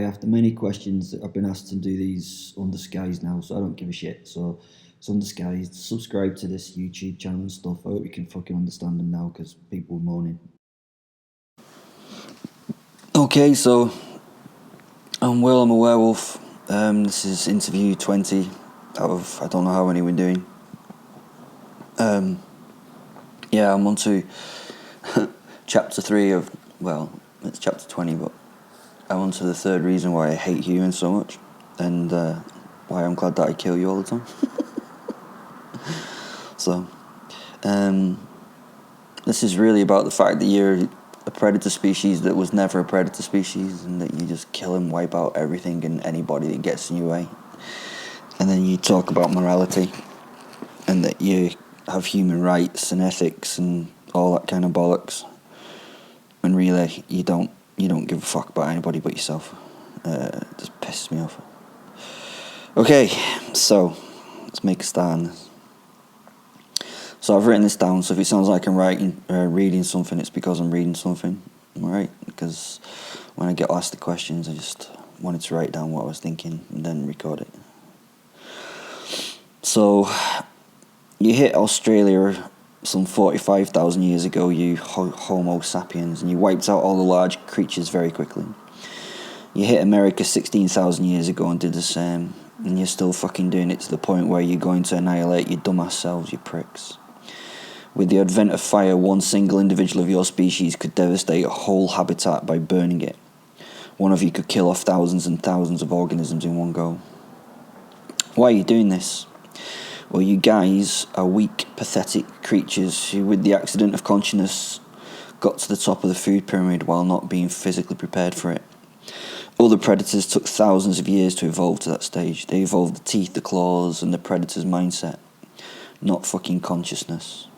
after many questions, I've been asked to do these undisguised now, so I don't give a shit. So it's undisguised. Subscribe to this YouTube channel and stuff. I hope you can fucking understand them now, because people are moaning. Okay, so I'm Will, I'm a werewolf. This is interview 20 out of I don't know how many we're doing. I'm on to chapter 3 of, well, it's chapter 20, but I'm on to the third reason why I hate humans so much, and why I'm glad that I kill you all the time. So, this is really about the fact that you're a predator species that was never a predator species, and that you just kill and wipe out everything and anybody that gets in your way. And then you talk about morality, and that you have human rights and ethics and all that kind of bollocks. And really, you don't give a fuck about anybody but yourself. It just pisses me off. Okay, so let's make a start on this. So I've written this down, so if it sounds like I'm reading something, it's because I'm reading something, alright? Because when I get asked the questions, I just wanted to write down what I was thinking and then record it. So, you hit Australia some 45,000 years ago, you Homo sapiens, and you wiped out all the large creatures very quickly. You hit America 16,000 years ago and did the same, and you're still fucking doing it to the point where you're going to annihilate your dumbass selves, you pricks. With the advent of fire, one single individual of your species could devastate a whole habitat by burning it. One of you could kill off thousands and thousands of organisms in one go. Why are you doing this? Well, you guys are weak, pathetic creatures who, with the accident of consciousness, got to the top of the food pyramid while not being physically prepared for it. Other predators took thousands of years to evolve to that stage. They evolved the teeth, the claws, and the predator's mindset, not fucking consciousness.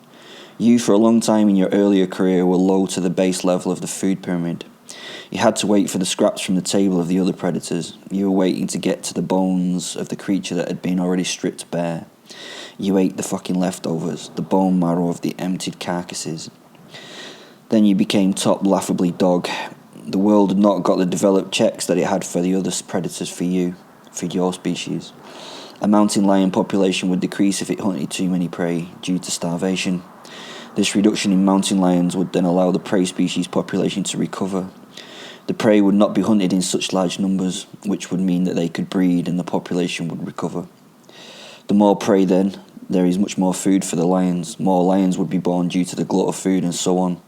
You, for a long time in your earlier career, were low to the base level of the food pyramid. You had to wait for the scraps from the table of the other predators. You were waiting to get to the bones of the creature that had been already stripped bare. You ate the fucking leftovers, the bone marrow of the emptied carcasses. Then you became top laughably dog. The world had not got the developed checks that it had for the other predators for your species. A mountain lion population would decrease if it hunted too many prey due to starvation. This reduction in mountain lions would then allow the prey species population to recover. The prey would not be hunted in such large numbers, which would mean that they could breed and the population would recover. The more prey then, there is much more food for the lions. More lions would be born due to the glut of food and so on.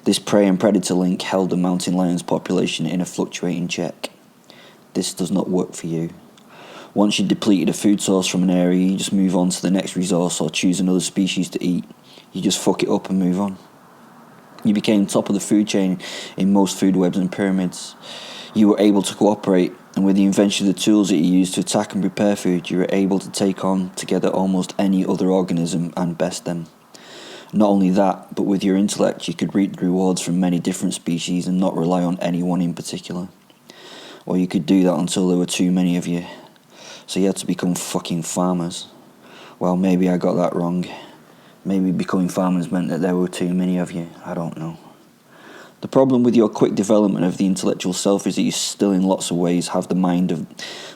This prey and predator link held the mountain lion's population in a fluctuating check. This does not work for you. Once you've depleted a food source from an area, you just move on to the next resource or choose another species to eat. You just fuck it up and move on. You became top of the food chain in most food webs and pyramids. You were able to cooperate, and with the invention of the tools that you used to attack and prepare food, you were able to take on together almost any other organism and best them. Not only that, but with your intellect you could reap the rewards from many different species and not rely on any one in particular. Or you could do that until there were too many of you. So you had to become fucking farmers. Well, maybe I got that wrong. Maybe becoming farmers meant that there were too many of you. I don't know. The problem with your quick development of the intellectual self is that you still in lots of ways have the mind of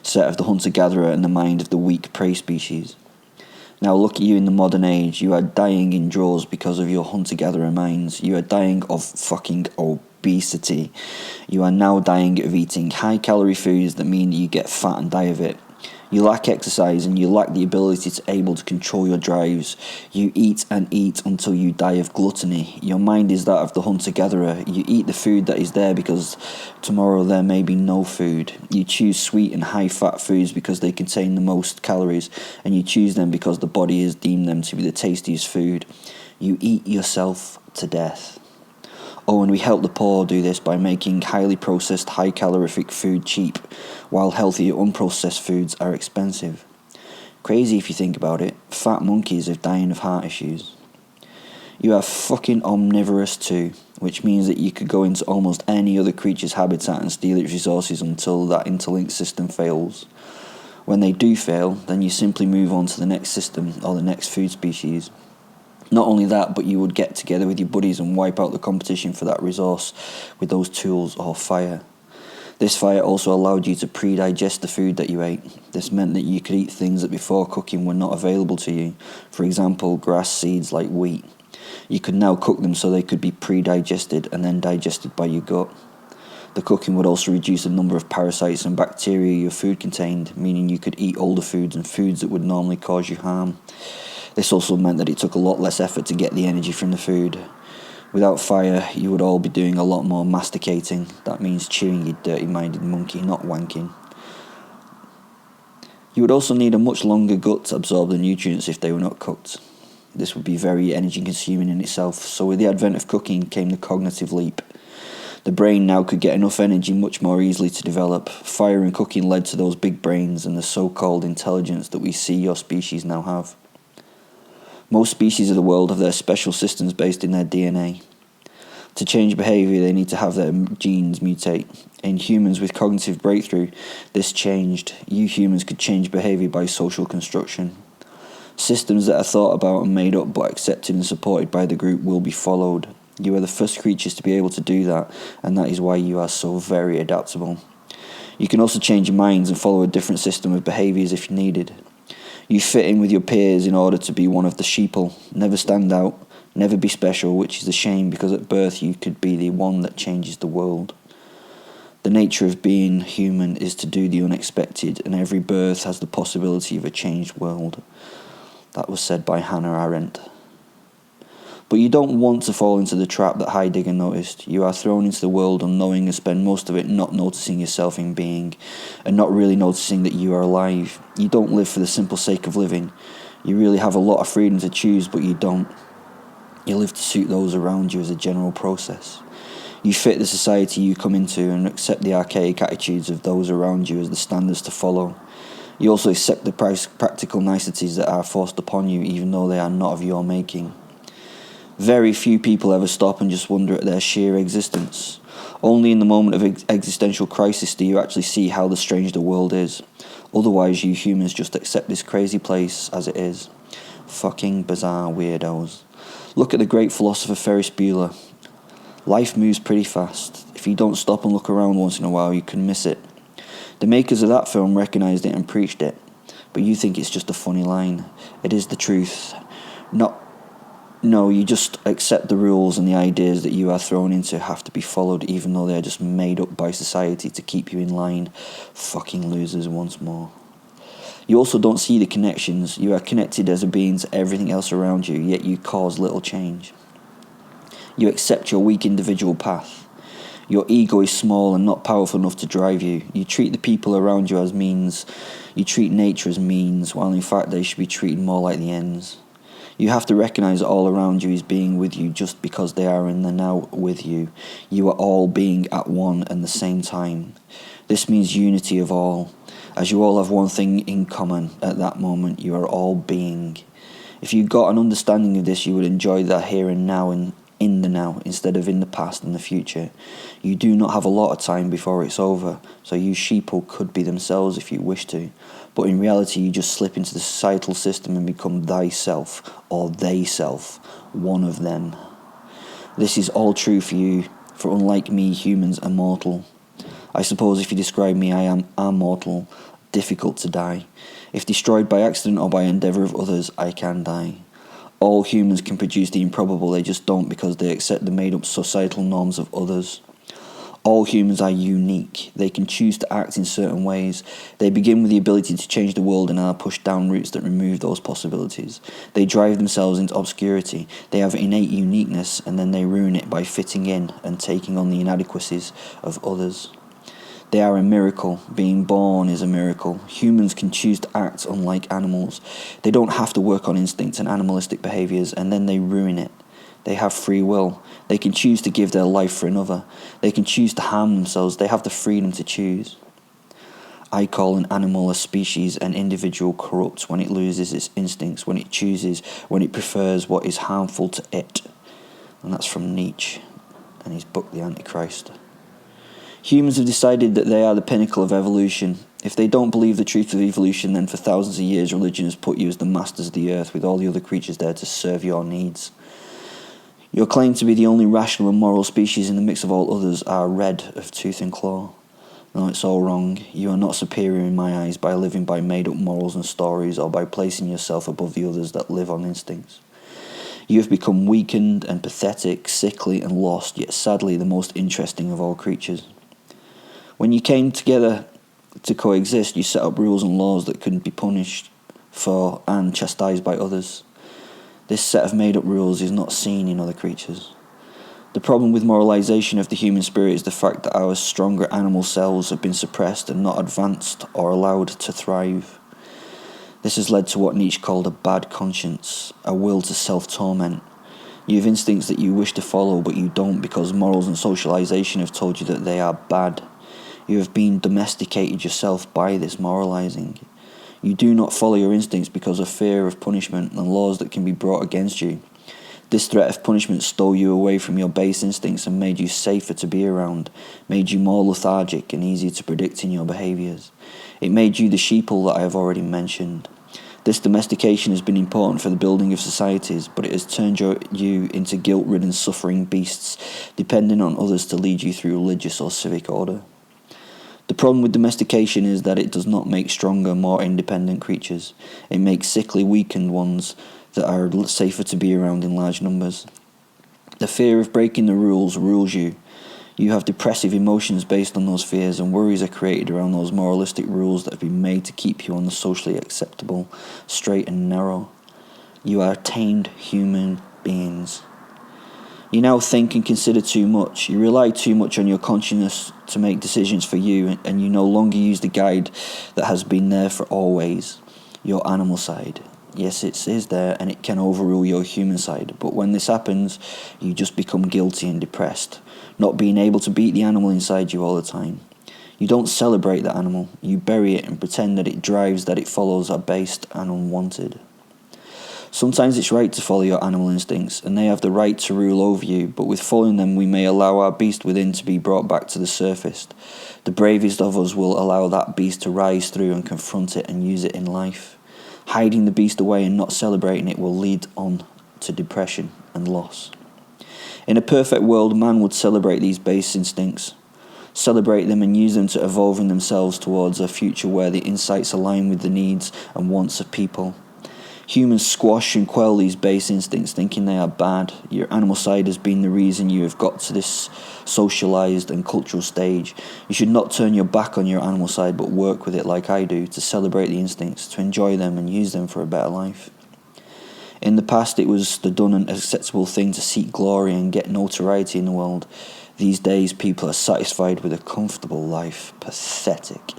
set of the hunter-gatherer and the mind of the weak prey species. Now look at you in the modern age. You are dying in droves because of your hunter-gatherer minds. You are dying of fucking obesity. You are now dying of eating high-calorie foods that mean that you get fat and die of it. You lack exercise and you lack the ability to able to control your drives. You eat and eat until you die of gluttony. Your mind is that of the hunter-gatherer. You eat the food that is there because tomorrow there may be no food. You choose sweet and high-fat foods because they contain the most calories, and you choose them because the body has deemed them to be the tastiest food. You eat yourself to death. Oh, and we help the poor do this by making highly processed, high-calorific food cheap, while healthy, unprocessed foods are expensive. Crazy if you think about it. Fat monkeys are dying of heart issues. You are fucking omnivorous too, which means that you could go into almost any other creature's habitat and steal its resources until that interlinked system fails. When they do fail, then you simply move on to the next system or the next food species. Not only that, but you would get together with your buddies and wipe out the competition for that resource with those tools or fire. This fire also allowed you to pre-digest the food that you ate. This meant that you could eat things that before cooking were not available to you. For example, grass seeds like wheat. You could now cook them so they could be pre-digested and then digested by your gut. The cooking would also reduce the number of parasites and bacteria your food contained, meaning you could eat older foods and foods that would normally cause you harm. This also meant that it took a lot less effort to get the energy from the food. Without fire, you would all be doing a lot more masticating. That means chewing, you dirty-minded monkey, not wanking. You would also need a much longer gut to absorb the nutrients if they were not cooked. This would be very energy-consuming in itself, so with the advent of cooking came the cognitive leap. The brain now could get enough energy much more easily to develop. Fire and cooking led to those big brains and the so-called intelligence that we see your species now have. Most species of the world have their special systems based in their DNA. To change behaviour, they need to have their genes mutate. In humans with cognitive breakthrough, this changed. You humans could change behaviour by social construction. Systems that are thought about and made up but accepted and supported by the group will be followed. You are the first creatures to be able to do that, and that is why you are so very adaptable. You can also change your minds and follow a different system of behaviours if needed. You fit in with your peers in order to be one of the sheeple, never stand out, never be special, which is a shame because at birth you could be the one that changes the world. The nature of being human is to do the unexpected, and every birth has the possibility of a changed world. That was said by Hannah Arendt. But you don't want to fall into the trap that Heidegger noticed. You are thrown into the world unknowing and spend most of it not noticing yourself in being, and not really noticing that you are alive. You don't live for the simple sake of living. You really have a lot of freedom to choose, but you don't. You live to suit those around you as a general process. You fit the society you come into and accept the archaic attitudes of those around you as the standards to follow. You also accept the practical niceties that are forced upon you, even though they are not of your making. Very few people ever stop and just wonder at their sheer existence. Only in the moment of existential crisis do you actually see how strange the world is. Otherwise, you humans just accept this crazy place as it is. Fucking bizarre weirdos. Look at the great philosopher Ferris Bueller. Life moves pretty fast. If you don't stop and look around once in a while, you can miss it. The makers of that film recognised it and preached it. But you think it's just a funny line. It is the truth. No, you just accept the rules and the ideas that you are thrown into have to be followed, even though they are just made up by society to keep you in line. Fucking losers once more. You also don't see the connections. You are connected as a being to everything else around you, yet you cause little change. You accept your weak individual path. Your ego is small and not powerful enough to drive you. You treat the people around you as means. You treat nature as means, while in fact they should be treated more like the ends. You have to recognise that all around you is being with you just because they are in the now with you. You are all being at one and the same time. This means unity of all. As you all have one thing in common at that moment, you are all being. If you got an understanding of this, you would enjoy that here and now and in the now instead of in the past and the future. You do not have a lot of time before it's over, so you sheeple could be themselves if you wish to, but in reality you just slip into the societal system and become thyself or they-self, one of them. This is all true for you, for unlike me, humans are mortal. I suppose if you describe me, I am mortal, difficult to die. If destroyed by accident or by endeavour of others, I can die. All humans can produce the improbable, they just don't because they accept the made-up societal norms of others. All humans are unique. They can choose to act in certain ways. They begin with the ability to change the world and are pushed down routes that remove those possibilities. They drive themselves into obscurity. They have innate uniqueness and then they ruin it by fitting in and taking on the inadequacies of others. They are a miracle. Being born is a miracle. Humans can choose to act unlike animals. They don't have to work on instincts and animalistic behaviours and then they ruin it. They have free will. They can choose to give their life for another. They can choose to harm themselves. They have the freedom to choose. I call an animal a species, an individual corrupt when it loses its instincts, when it chooses, when it prefers what is harmful to it. And that's from Nietzsche and his book The Antichrist. Humans have decided that they are the pinnacle of evolution. If they don't believe the truth of evolution, then for thousands of years religion has put you as the masters of the earth with all the other creatures there to serve your needs. Your claim to be the only rational and moral species in the mix of all others are red of tooth and claw. No, it's all wrong. You are not superior in my eyes by living by made-up morals and stories or by placing yourself above the others that live on instincts. You have become weakened and pathetic, sickly and lost, yet sadly the most interesting of all creatures. When you came together to coexist, you set up rules and laws that couldn't be punished for and chastised by others. This set of made-up rules is not seen in other creatures. The problem with moralization of the human spirit is the fact that our stronger animal selves have been suppressed and not advanced or allowed to thrive. This has led to what Nietzsche called a bad conscience, a will to self-torment. You have instincts that you wish to follow, but you don't because morals and socialization have told you that they are bad. You have been domesticated yourself by this moralizing. You do not follow your instincts because of fear of punishment and laws that can be brought against you. This threat of punishment stole you away from your base instincts and made you safer to be around, made you more lethargic and easier to predict in your behaviours. It made you the sheeple that I have already mentioned. This domestication has been important for the building of societies, but it has turned you into guilt-ridden suffering beasts, depending on others to lead you through religious or civic order. The problem with domestication is that it does not make stronger, more independent creatures. It makes sickly, weakened ones that are safer to be around in large numbers. The fear of breaking the rules rules you. You have depressive emotions based on those fears, and worries are created around those moralistic rules that have been made to keep you on the socially acceptable, straight and narrow. You are tamed human beings. You now think and consider too much. You rely too much on your consciousness to make decisions for you, and you no longer use the guide that has been there for always, your animal side. Yes, it is there, and it can overrule your human side, but when this happens, you just become guilty and depressed, not being able to beat the animal inside you all the time. You don't celebrate the animal, you bury it and pretend that it drives that it follows are based and unwanted. Sometimes it's right to follow your animal instincts, and they have the right to rule over you, but with following them we may allow our beast within to be brought back to the surface. The bravest of us will allow that beast to rise through and confront it and use it in life. Hiding the beast away and not celebrating it will lead on to depression and loss. In a perfect world, man would celebrate these base instincts, celebrate them and use them to evolve in themselves towards a future where the insights align with the needs and wants of people. Humans squash and quell these base instincts, thinking they are bad. Your animal side has been the reason you have got to this socialised and cultural stage. You should not turn your back on your animal side, but work with it like I do, to celebrate the instincts, to enjoy them and use them for a better life. In the past, it was the done and acceptable thing to seek glory and get notoriety in the world. These days, people are satisfied with a comfortable life. Pathetic.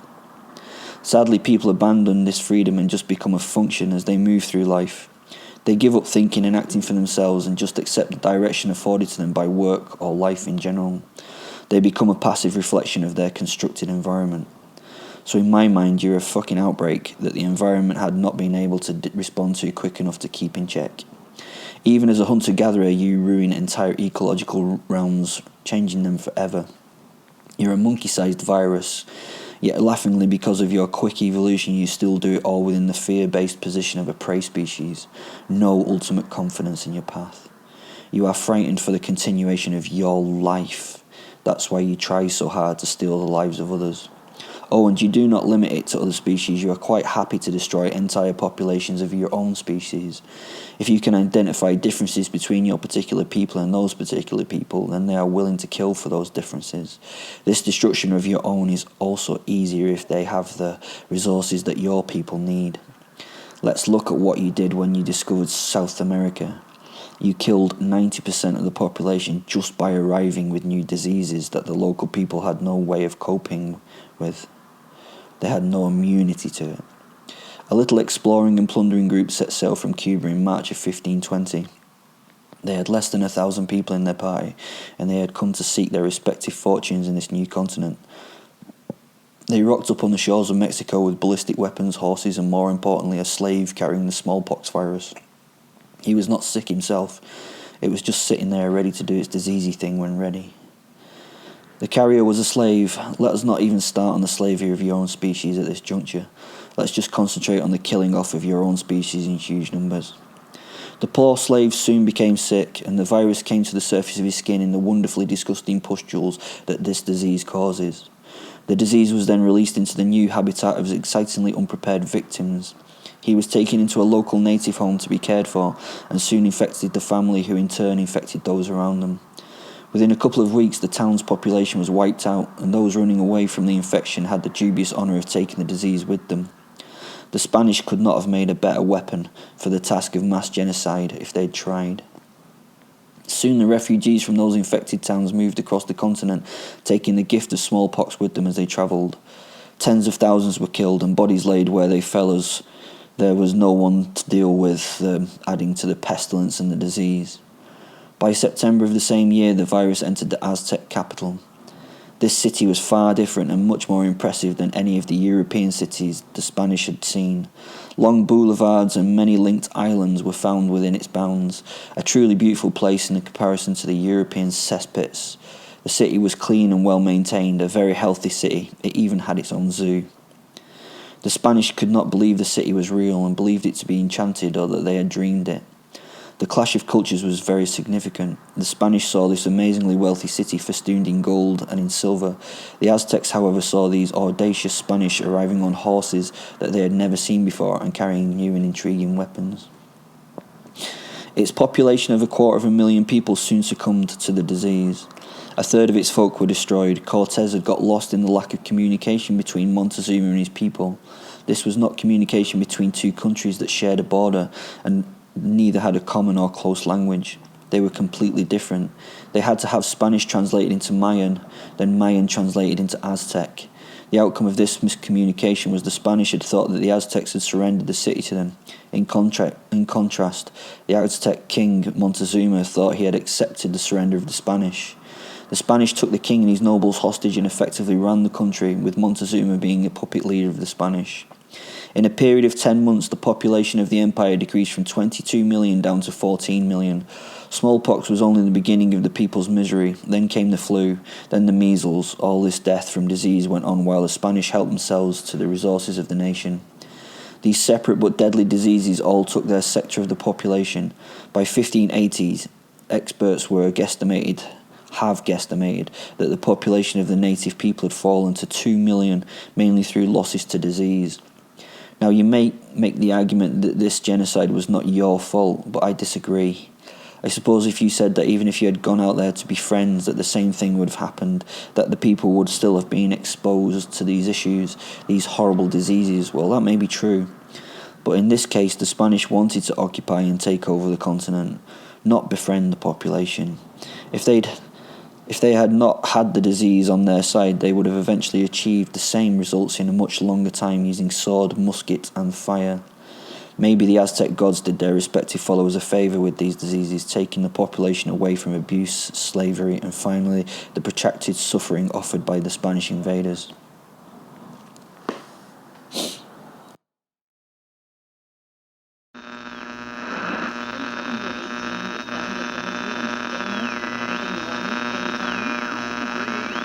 Sadly, people abandon this freedom and just become a function as they move through life. They give up thinking and acting for themselves and just accept the direction afforded to them by work or life in general. They become a passive reflection of their constructed environment. So in my mind, you're a fucking outbreak that the environment had not been able to respond to quick enough to keep in check. Even as a hunter-gatherer, you ruin entire ecological realms, changing them forever. You're a monkey-sized virus. Yet laughingly, because of your quick evolution, you still do it all within the fear-based position of a prey species. No ultimate confidence in your path. You are frightened for the continuation of your life. That's why you try so hard to steal the lives of others. Oh, and you do not limit it to other species. You are quite happy to destroy entire populations of your own species. If you can identify differences between your particular people and those particular people, then they are willing to kill for those differences. This destruction of your own is also easier if they have the resources that your people need. Let's look at what you did when you discovered South America. You killed 90% of the population just by arriving with new diseases that the local people had no way of coping with. They had no immunity to it. A little exploring and plundering group set sail from Cuba in March of 1520. They had less than 1,000 people in their party, and they had come to seek their respective fortunes in this new continent. They rocked up on the shores of Mexico with ballistic weapons, horses, and more importantly, a slave carrying the smallpox virus. He was not sick himself. It was just sitting there ready to do its diseasey thing when ready. The carrier was a slave. Let us not even start on the slavery of your own species at this juncture. Let's just concentrate on the killing off of your own species in huge numbers. The poor slave soon became sick, and the virus came to the surface of his skin in the wonderfully disgusting pustules that this disease causes. The disease was then released into the new habitat of excitingly unprepared victims. He was taken into a local native home to be cared for, and soon infected the family, who in turn infected those around them. Within a couple of weeks, the town's population was wiped out, and those running away from the infection had the dubious honour of taking the disease with them. The Spanish could not have made a better weapon for the task of mass genocide if they'd tried. Soon the refugees from those infected towns moved across the continent, taking the gift of smallpox with them as they travelled. Tens of thousands were killed and bodies laid where they fell, as there was no one to deal with them, adding to the pestilence and the disease. By September of the same year, the virus entered the Aztec capital. This city was far different and much more impressive than any of the European cities the Spanish had seen. Long boulevards and many linked islands were found within its bounds, a truly beautiful place in comparison to the European cesspits. The city was clean and well maintained, a very healthy city. It even had its own zoo. The Spanish could not believe the city was real and believed it to be enchanted, or that they had dreamed it. The clash of cultures was very significant. The Spanish saw this amazingly wealthy city festooned in gold and in silver. The Aztecs, however, saw these audacious Spanish arriving on horses that they had never seen before and carrying new and intriguing weapons. Its population of 250,000 people soon succumbed to the disease. A third of its folk were destroyed. Cortes had got lost in the lack of communication between Montezuma and his people. This was not communication between two countries that shared a border, and neither had a common or close language. They were completely different. They had to have Spanish translated into Mayan, then Mayan translated into Aztec. The outcome of this miscommunication was the Spanish had thought that the Aztecs had surrendered the city to them. In contrast, the Aztec king Montezuma thought he had accepted the surrender of the Spanish. The Spanish took the king and his nobles hostage and effectively ran the country, with Montezuma being a puppet leader of the Spanish. In a period of 10 months, the population of the empire decreased from 22 million down to 14 million. Smallpox was only the beginning of the people's misery. Then came the flu, then the measles. All this death from disease went on while the Spanish helped themselves to the resources of the nation. These separate but deadly diseases all took their sector of the population. By 1580s, experts have guesstimated that the population of the native people had fallen to 2 million, mainly through losses to disease. Now, you may make the argument that this genocide was not your fault, but I disagree. I suppose if you said that even if you had gone out there to be friends, that the same thing would have happened, that the people would still have been exposed to these issues, these horrible diseases, well, that may be true. But in this case, the Spanish wanted to occupy and take over the continent, not befriend the population. If they had not had the disease on their side, they would have eventually achieved the same results in a much longer time using sword, musket and fire. Maybe the Aztec gods did their respective followers a favour with these diseases, taking the population away from abuse, slavery and finally the protracted suffering offered by the Spanish invaders.